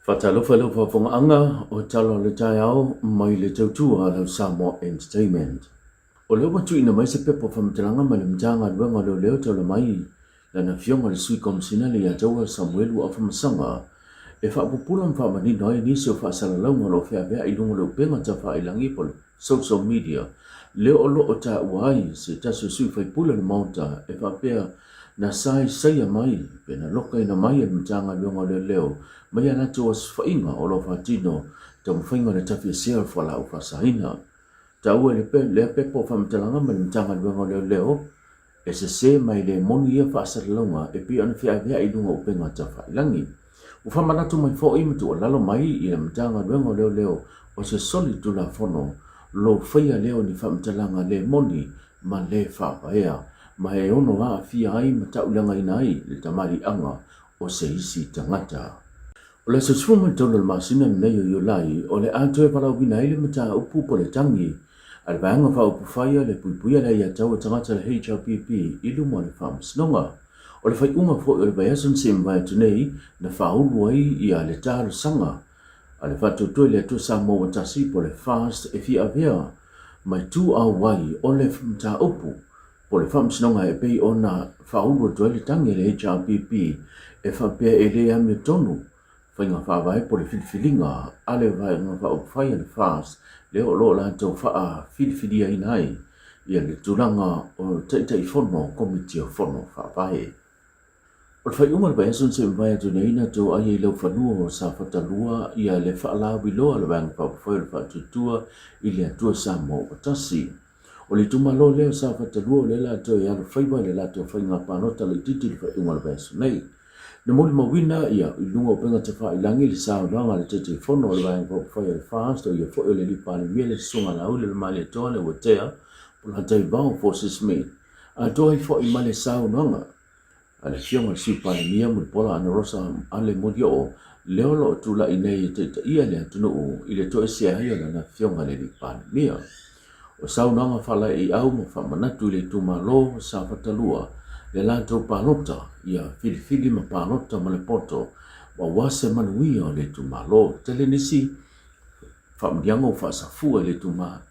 Fatalo falo fa fonga anga o talo le taiao mai le tautua lo Samoa Entertainment. O leo matu ina mai se pepo fa mtalanga ma le mtanga luenga leo talo mai lana fionga le sui komsina le ya jaua Samuelu afa masanga e fa pupula mfa mani noi nisi o fa salalaunga lo fea bea ilunga lo penga ta fa ilangi pol social media leo o lo o ta uai se tasu sui fa ipula le mauta e fa pea na sai sai mai pena loka ina mai le mtanga luenga leo mai ana tu was fainga o lo fatino te mfainga le tafi sia fa la ufa saina ta ue le pepo fa mtalanga ma le mtanga luenga leo e se mai le moni ia fa salalaunga e pi ana fea bea ilunga o penga ta fa ilangi ufa manatu mai fo i mtu o lalo mai i le mtanga luenga leo o se soli tu la fono lo faya leo ni fa mtalanga le moni ma le fa paea ma e ono a fia ai ma ta ulanga ina ai le tamari anga o se isi tangata. O le se suma tono le masina nei o lai o le ato e parau gina ile mata upu po le tangi al vanga fa upu faya le puipuia le ia tau tangata le HRPP ilu mo le fam snonga. O le fai unga fo o le bayasan se mbaya tunei na faulu ai ia le talo sanga. A le fatu tue le tu sa mo watasi po le fast e fi avea mai tu a wai o le mta upu po le fam snonga e pei ona faulu tue le tangi le HRPP e fa pia e le ame tonu fai ngā whawai po le whiliwhilinga a le vai ngā wha fai le fast le o lo la tau wha a whiliwhilia inai ia le turanga o teitai fono komiti o fono whawai. O le whai umar bai asun se mwai atu neina tō ai e lau whanua o sa whatalua ia le whaalau biloa le wang whawhai le whatutua i le atua sa mo o tasi. O le tumalo leo sa whatalua le la tō e alu whaiwai le la tō whai ngā pānota le titi le whai umar bai asun nei. Na moli mawina ia i lunga o penga te wha ilangi le sao ranga le tete whono o le wang whai le fast o ia whai o le lipa le mia le sunga la ule le mai le toa le watea po la tai vau forces me. A toa i whai mai le sao ranga ale fionga si pale mia mo pola ana rosa ale modio o leolo tula inei te ia le tunu o ile to se ai na fionga le pale mia o saunanga fala i au mo fa manatu le tumalo sa fatalua le lanto palota ia fili ma palota ma le poto wa wase manui o le tumalo tele nisi fa mdiango fa safu le tuma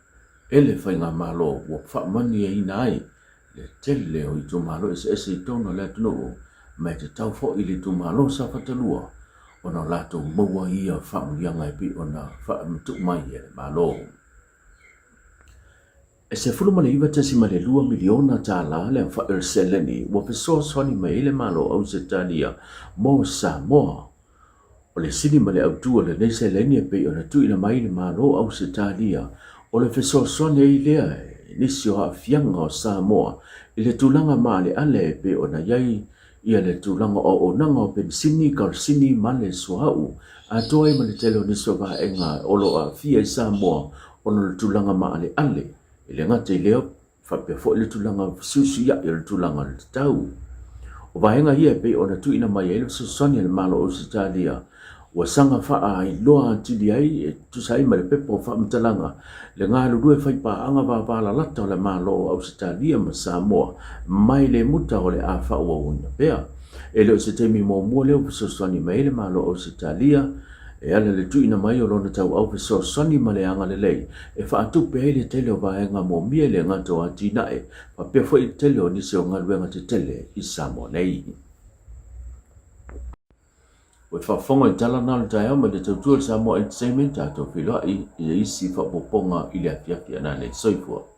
ele fa nga malo wa fa mani ai nai le tele o i tumalo ese tono le tunu mai te tau fo i le tumalo sa fatalua o na lato maua ia whaungianga e pi o na whaamtuk mai e malo. E se fuluma le iwa tasi ma le 2 miliona tā la le whaer seleni wa pesoa soni mai le malo au se tania mo Samoa. O le sini ma le autua le nei seleni e pi o na tuina mai le malo au se tania o le pesoa soni e lea nisi o haafianga o Samoa i le tulanga maa le ale e pe o na iai ia le tulanga o nanga o pensini karsini ma le suhau a toa ma le telo niso va enga olo a fia i Samoa o na le tulanga maa le ale i le ngate leo whapea fo le tulanga susu ia i le tulanga le tau o vahenga ia pe o na tuina mai e le susani le malo o Sitalia wa sanga faa i loa tili ai e tusai ma le pepo faa mtalanga le ngā lurue fai pa anga va vala lata o le malo o Australia ma Samoa mai le muta o le a faa ua una pea e leo se temi mo mua leo pesosani mai le malo o Australia e ala le tuina mai o lona tau au pesosani ma le anga le lei e faa tupe e le tele o vahenga mo mia le ngato a tina e pa pia fo i tele o nise o ngā luenga te tele i Samoa nei. O whafonga i tala nal tae ma le tautua Samoa Entertainment a tō whiloa i isi whapoponga i le afiafia na le soifua.